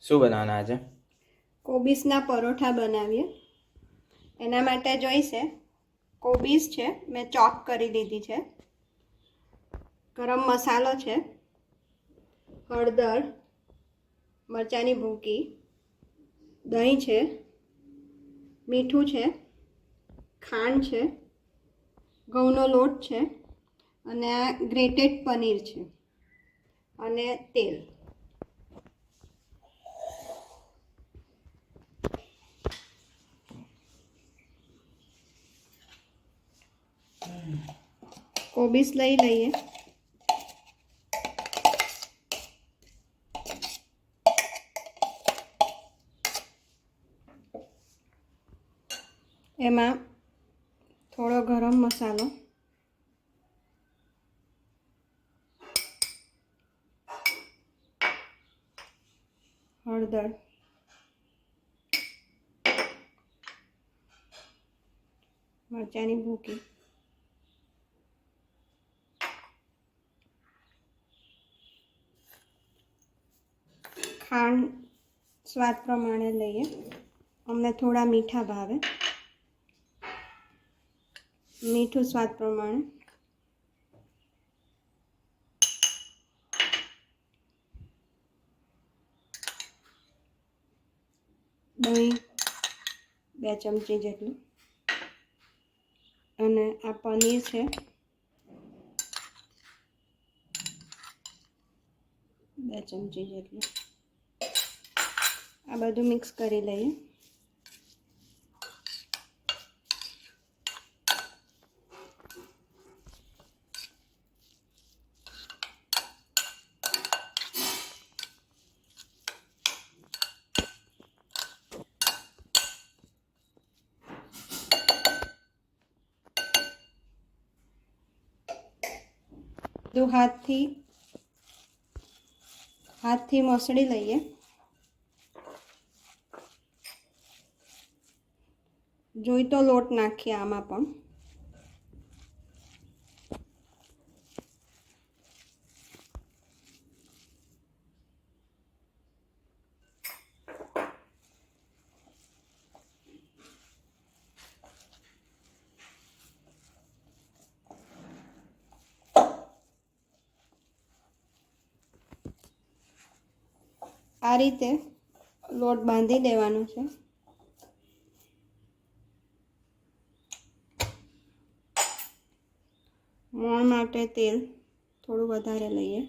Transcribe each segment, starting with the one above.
શું બનાવવાના આજે? કોબીસના પરોઠા બનાવીએ. એના માટે જોઈશે કોબીસ છે, મેં ચોપ કરી લીધી છે, ગરમ મસાલો છે, હળદર, મરચાંની ભૂકી, દહીં છે, મીઠું છે, ખાંડ છે, ઘઉંનો લોટ છે અને આ ગ્રેટેડ પનીર છે અને તેલ. કોબીસ લઈ લઈએ. એમાં થોડો ગરમ મસાલો, હળદર, મરચાંની ભૂકી, ખાંડ સ્વાદ પ્રમાણે લઈએ. અમને થોડા મીઠા ભાવે, મીઠું સ્વાદ પ્રમાણે, દહીં 2 ચમચી જેટલું અને આ પનીર છે 2 ચમચી જેટલું. આ બધું મિક્સ કરી લઈએ. બધું હાથથી મસળી લઈએ. જોઈતો લોટ નાખીએ આમાં પણ. આ રીતે લોટ બાંધી દેવાનો છે. મોણ માટે તેલ થોડું વધારે લઈએ.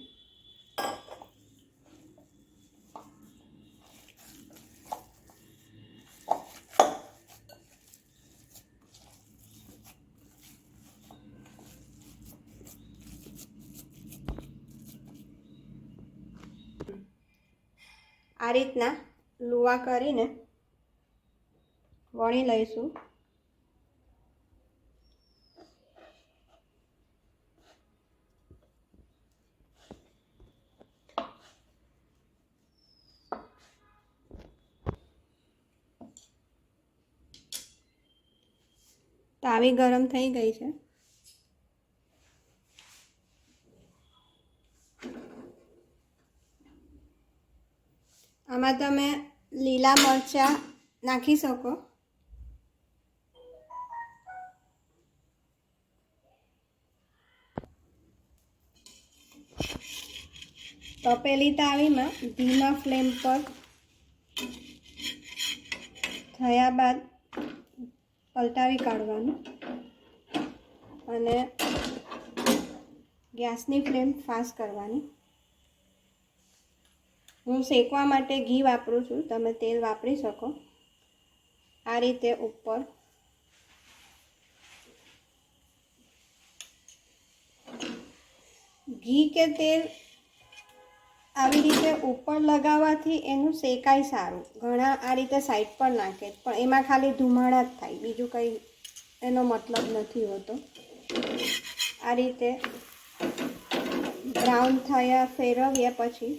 આ રીતના લુવા કરીને વણી લઈશું. તાવી ગરમ થઈ ગઈ છે. આમાં તમે લીલા મરચાં નાખી શકો. તપેલી તાવીમાં ધીમા ફ્લેમ પર થયા બાદ પલટાવી કાઢવાનું અને ગેસની ફ્લેમ ફાસ્ટ કરવાની. હું શેકવા માટે ઘી વાપરું છું, તમે તેલ વાપરી શકો. આ રીતે ઉપર ઘી કે તેલ આવી રીતે ઉપર લગાવવાથી એનું શેકાય સારું. ઘણા આ રીતે સાઈડ પર નાખે પણ એમાં ખાલી ધુમાડા જ થાય, બીજું કંઈ એનો મતલબ નથી હોતો. આ રીતે બ્રાઉન થયા ફેરવ્યા પછી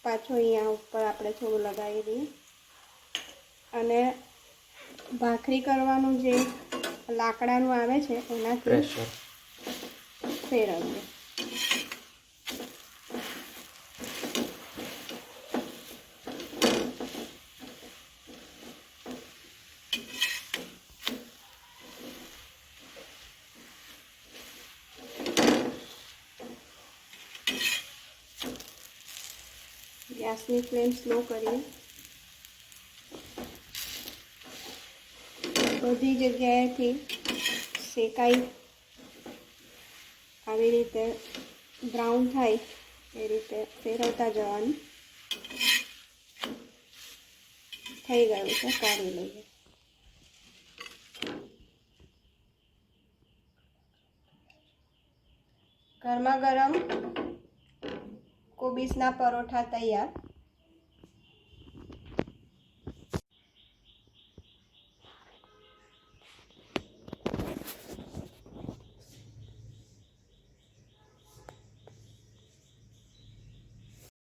પાછું અહીંયા ઉપર આપણે થોડું લગાવી દઈએ અને ભાખરી કરવાનું જે લાકડાનું આવે છે એનાથી ફેરવીએ. ગેસની ફ્લેમ સ્લો કરીએ. બધી જગ્યાએથી શેકાઈ આવી રીતે બ્રાઉન થાય એ રીતે ફેરવતા જવાનું. થઈ ગયું છે, કાઢી લઈએ. ગરમા ગરમ કોબીજના પરોઠા તૈયાર.